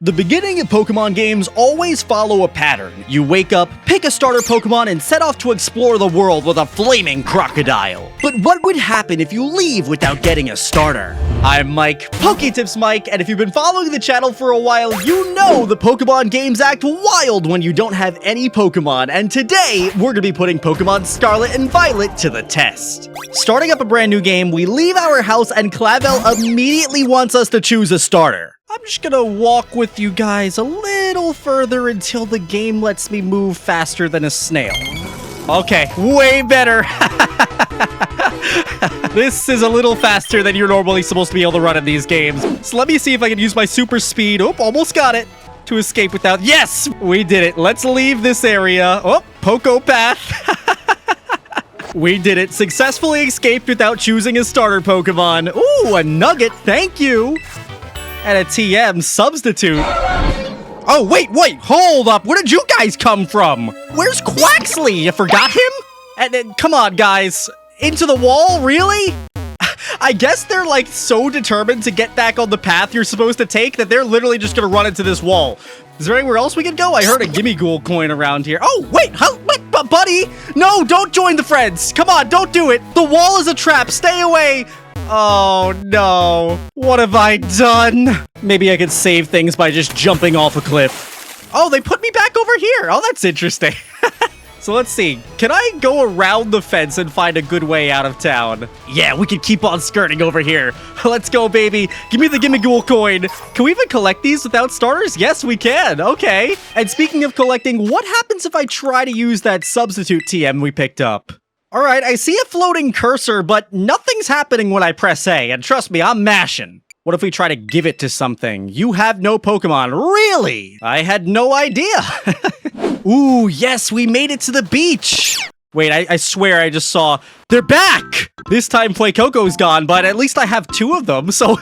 The beginning of Pokemon games always follow a pattern. You wake up, pick a starter Pokemon, and set off to explore the world with a flaming crocodile. But what would happen if you leave without getting a starter? I'm Mike, PokeTips Mike, and if you've been following the channel for a while, you know the Pokemon games act wild when you don't have any Pokemon, and today, we're gonna be putting Pokemon Scarlet and Violet to the test. Starting up a brand new game, we leave our house and Clavel immediately wants us to choose a starter. I'm just gonna walk with you guys a little further until the game lets me move faster than a snail. Okay, way better. This is a little faster than you're normally supposed to be able to run in these games. So let me see if I can use my super speed. Oh, almost got it. To escape without... Yes! We did it. Let's leave this area. Oh, Poco Path. We did it. Successfully escaped without choosing a starter Pokemon. Ooh, a nugget. Thank you. And a TM substitute. Oh, wait, hold up. Where did you guys come from? Where's Quaxley? You forgot him? And come on, guys. Into the wall? Really? I guess they're like so determined to get back on the path you're supposed to take that they're literally just gonna run into this wall. Is there anywhere else we could go? I heard a Gimme Ghoul coin around here. Oh, wait, buddy? No, don't join the friends. Come on, don't do it. The wall is a trap. Stay away. Oh, no. What have I done? Maybe I could save things by just jumping off a cliff. Oh, they put me back over here. Oh, that's interesting. So let's see. Can I go around the fence and find a good way out of town? Yeah, we can keep on skirting over here. Let's go, baby. Give me the Gimme Ghoul coin. Can we even collect these without starters? Yes, we can. Okay. And speaking of collecting, what happens if I try to use that substitute TM we picked up? All right, I see a floating cursor, but nothing's happening when I press A. And trust me, I'm mashing. What if we try to give it to something? You have no Pokemon. Really? I had no idea. Ooh, yes, we made it to the beach. Wait, I swear I just saw... They're back! This time Fuecoco's gone, but at least I have two of them, so...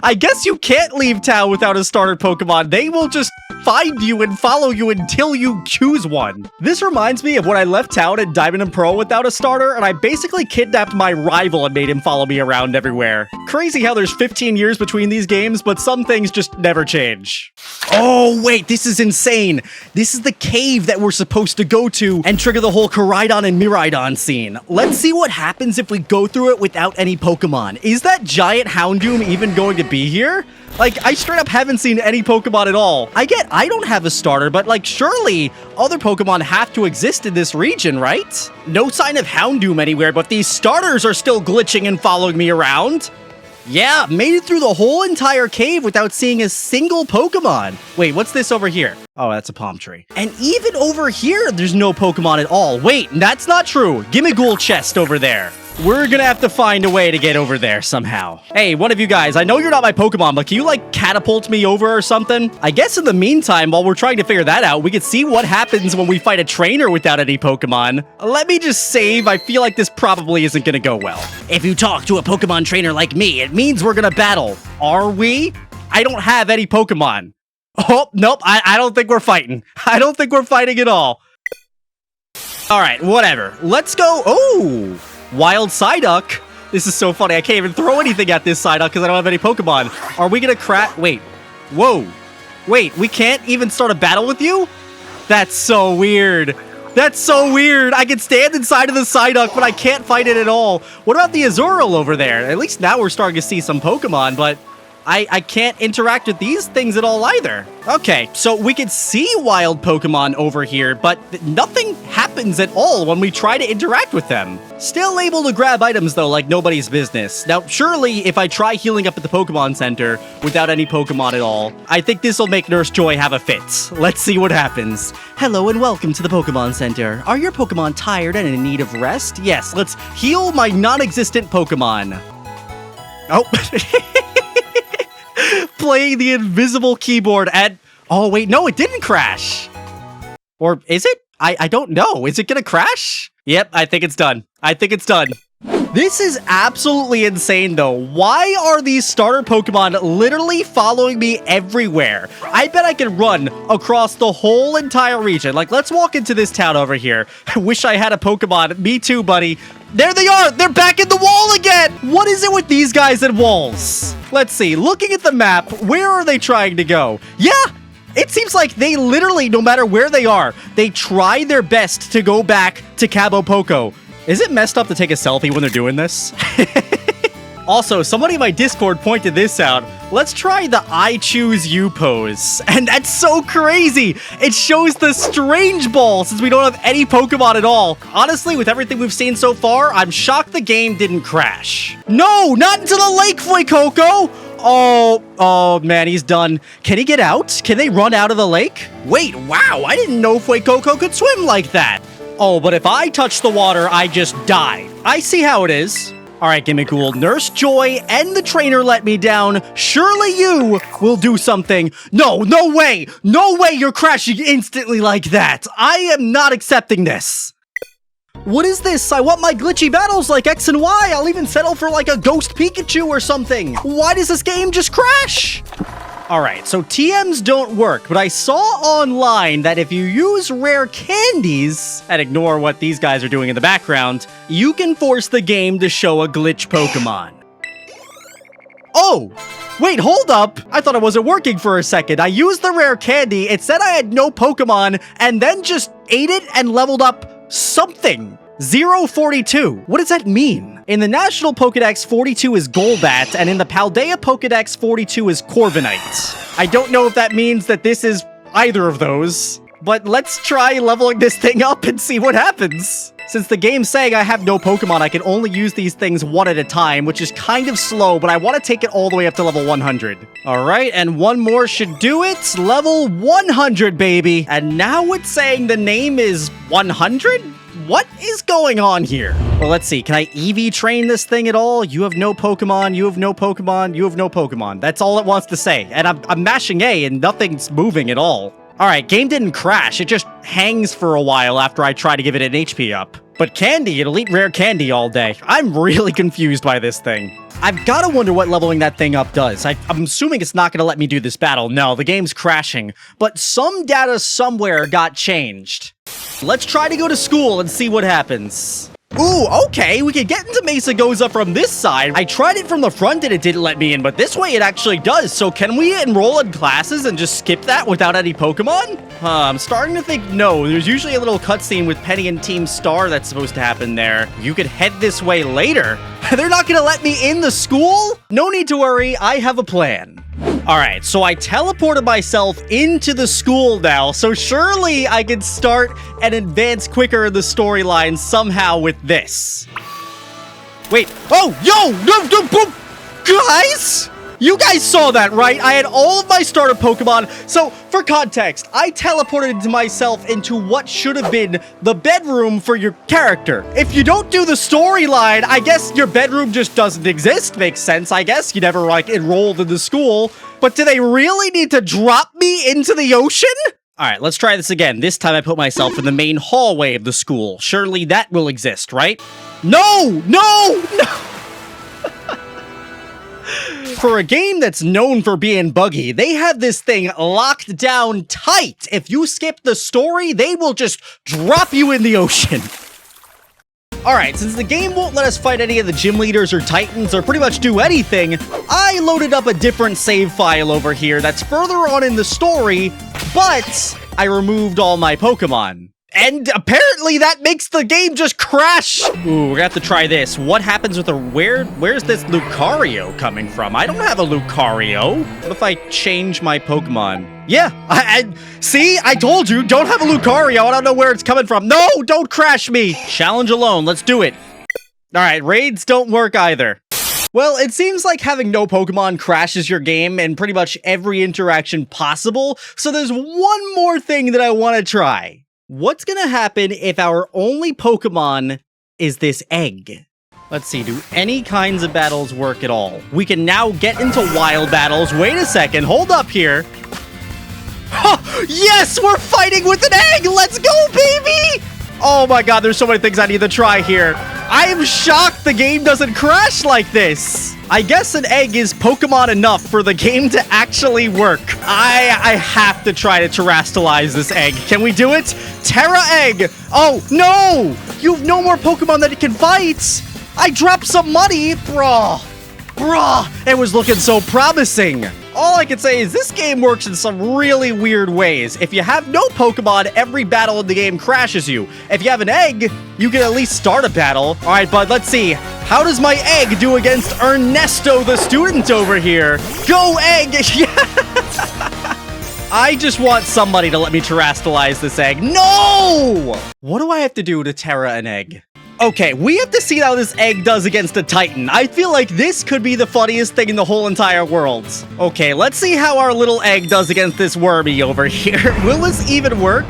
I guess you can't leave town without a starter Pokemon. They will just find you and follow you until you choose one. This reminds me of when I left town in Diamond and Pearl without a starter, and I basically kidnapped my rival and made him follow me around everywhere. Crazy how there's 15 years between these games, but some things just never change. Oh, wait, this is insane. This is the cave that we're supposed to go to and trigger the whole Koraidon and Miraidon scene. Let's see what happens if we go through it without any Pokemon. Is that giant Houndoom even going to be here? Like, I straight up haven't seen any Pokemon at all. I don't have a starter, but like, surely other Pokemon have to exist in this region, right? No sign of Houndoom anywhere, but these starters are still glitching and following me around. Yeah, made it through the whole entire cave without seeing a single Pokemon. Wait, what's this over here? Oh, that's a palm tree. And even over here, there's no Pokemon at all. Wait, that's not true. Gimme Ghoul chest over there. We're gonna have to find a way to get over there somehow. Hey, one of you guys, I know you're not my Pokemon, but can you, like, catapult me over or something? I guess in the meantime, while we're trying to figure that out, we could see what happens when we fight a trainer without any Pokemon. Let me just save. I feel like this probably isn't gonna go well. If you talk to a Pokemon trainer like me, it means we're gonna battle. Are we? I don't have any Pokemon. Oh, nope, I don't think we're fighting. I don't think we're fighting at all. All right, whatever. Let's go. Oh! Wild Psyduck. This is so funny. I can't even throw anything at this Psyduck because I don't have any Pokemon. Are we gonna crack? Wait. Whoa. Wait, we can't even start a battle with you? That's so weird. That's so weird. I can stand inside of the Psyduck, but I can't fight it at all. What about the Azurill over there? At least now we're starting to see some Pokemon, but I can't interact with these things at all either. Okay, so we can see wild Pokemon over here, but nothing happens at all when we try to interact with them. Still able to grab items, though, like nobody's business. Now, surely, if I try healing up at the Pokemon Center without any Pokemon at all, I think this will make Nurse Joy have a fit. Let's see what happens. Hello and welcome to the Pokemon Center. Are your Pokemon tired and in need of rest? Yes, let's heal my non-existent Pokemon. Oh. Playing the invisible keyboard and... Oh, wait, no, it didn't crash. Or is it? I don't know. Is it gonna crash? Yep, I think it's done. I think it's done. This is absolutely insane, though. Why are these starter Pokemon literally following me everywhere? I bet I can run across the whole entire region. Like, let's walk into this town over here. I wish I had a Pokemon. Me too, buddy. There they are! They're back in the wall again! What is it with these guys and walls? Let's see. Looking at the map, where are they trying to go? Yeah! It seems like they literally, no matter where they are, they try their best to go back to Cabo Poco. Is it messed up to take a selfie when they're doing this? Also, somebody in my Discord pointed this out. Let's try the I choose you pose. And that's so crazy. It shows the strange ball since we don't have any Pokemon at all. Honestly, with everything we've seen so far, I'm shocked the game didn't crash. No, not into the lake, Fuecoco. Oh, man, he's done. Can he get out? Can they run out of the lake? Wait, wow, I didn't know Fuecoco could swim like that. Oh, but if I touch the water, I just die. I see how it is. All right, Gimmicool, Nurse Joy and the trainer let me down. Surely you will do something. No way. No way you're crashing instantly like that. I am not accepting this. What is this? I want my glitchy battles like X and Y. I'll even settle for like a ghost Pikachu or something. Why does this game just crash? All right, so TMs don't work, but I saw online that if you use rare candies and ignore what these guys are doing in the background, you can force the game to show a glitch Pokemon. Oh, wait, hold up. I thought it wasn't working for a second. I used the rare candy. It said I had no Pokemon and then just ate it and leveled up something. 042. What does that mean? In the National Pokedex, 42 is Golbat, and in the Paldea Pokedex, 42 is Corviknight. I don't know if that means that this is either of those, but let's try leveling this thing up and see what happens. Since the game's saying I have no Pokemon, I can only use these things one at a time, which is kind of slow, but I want to take it all the way up to level 100. All right, and one more should do it. Level 100, baby. And now it's saying the name is 100? What is going on here? Well, let's see. Can I EV train this thing at all? You have no Pokemon. You have no Pokemon. You have no Pokemon. That's all it wants to say. And I'm mashing A and nothing's moving at all. All right, game didn't crash. It just hangs for a while after I try to give it an HP up. But candy, it'll eat rare candy all day. I'm really confused by this thing. I've got to wonder what leveling that thing up does. I'm assuming it's not going to let me do this battle. No, the game's crashing. But some data somewhere got changed. Let's try to go to school and see what happens. Ooh, okay, we can get into Mesa Goza from this side. I tried it from the front and it didn't let me in, but this way it actually does. So can we enroll in classes and just skip that without any Pokemon? I'm starting to think no. There's usually a little cutscene with Penny and Team Star that's supposed to happen there. You could head this way later. They're not gonna let me in the school? No need to worry, I have a plan. All right, so I teleported myself into the school now, so surely I can start and advance quicker in the storyline somehow with this. Wait, oh, yo, guys? You guys saw that, right? I had all of my starter Pokemon. So, for context, I teleported myself into what should have been the bedroom for your character. If you don't do the storyline, I guess your bedroom just doesn't exist. Makes sense, I guess. You never, like, enrolled in the school. But do they really need to drop me into the ocean? All right, let's try this again. This time I put myself in the main hallway of the school. Surely that will exist, right? No! For a game that's known for being buggy, they have this thing locked down tight. If you skip the story, they will just drop you in the ocean. Alright, since the game won't let us fight any of the gym leaders or titans or pretty much do anything, I loaded up a different save file over here that's further on in the story, but I removed all my Pokemon. And apparently that makes the game just crash. Ooh, we're gonna have to try this. What happens with a... Where's this Lucario coming from? I don't have a Lucario. What if I change my Pokemon? Yeah, see, I told you, don't have a Lucario. I don't know where it's coming from. No, don't crash me. Challenge alone, let's do it. All right, raids don't work either. Well, it seems like having no Pokemon crashes your game in pretty much every interaction possible. So there's one more thing that I want to try. What's gonna happen if our only Pokemon is this egg? Let's see, do any kinds of battles work at all? We can now get into wild battles. Wait a second, hold up here. Oh, yes, we're fighting with an egg! Let's go, baby! Oh my god, there's so many things I need to try here. I am shocked the game doesn't crash like this. I guess an egg is Pokemon enough for the game to actually work. I have to try to terrestrialize this egg. Can we do it? Terra Egg! Oh, no! You have no more Pokemon that it can fight! I dropped some money! Bruh! It was looking so promising. All I can say is this game works in some really weird ways. If you have no Pokemon, every battle in the game crashes you. If you have an egg, you can at least start a battle. All right, bud, let's see. How does my egg do against Ernesto, the student over here? Go, egg! I just want somebody to let me terrestrialize this egg. No! What do I have to do to Terra an egg? Okay, we have to see how this egg does against a Titan. I feel like this could be the funniest thing in the whole entire world. Okay, let's see how our little egg does against this wormy over here. Will this even work?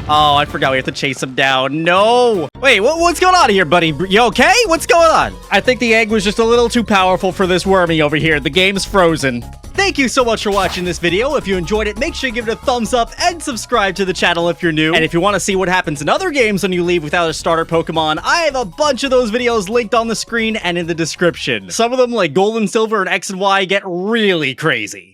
Oh, I forgot we have to chase him down. No. Wait, what's going on here, buddy? You okay? What's going on? I think the egg was just a little too powerful for this wormy over here. The game's frozen. Thank you so much for watching this video. If you enjoyed it, make sure you give it a thumbs up and subscribe to the channel if you're new. And if you want to see what happens in other games when you leave without a starter Pokemon, I have a bunch of those videos linked on the screen and in the description. Some of them, like Gold and Silver and X and Y, get really crazy.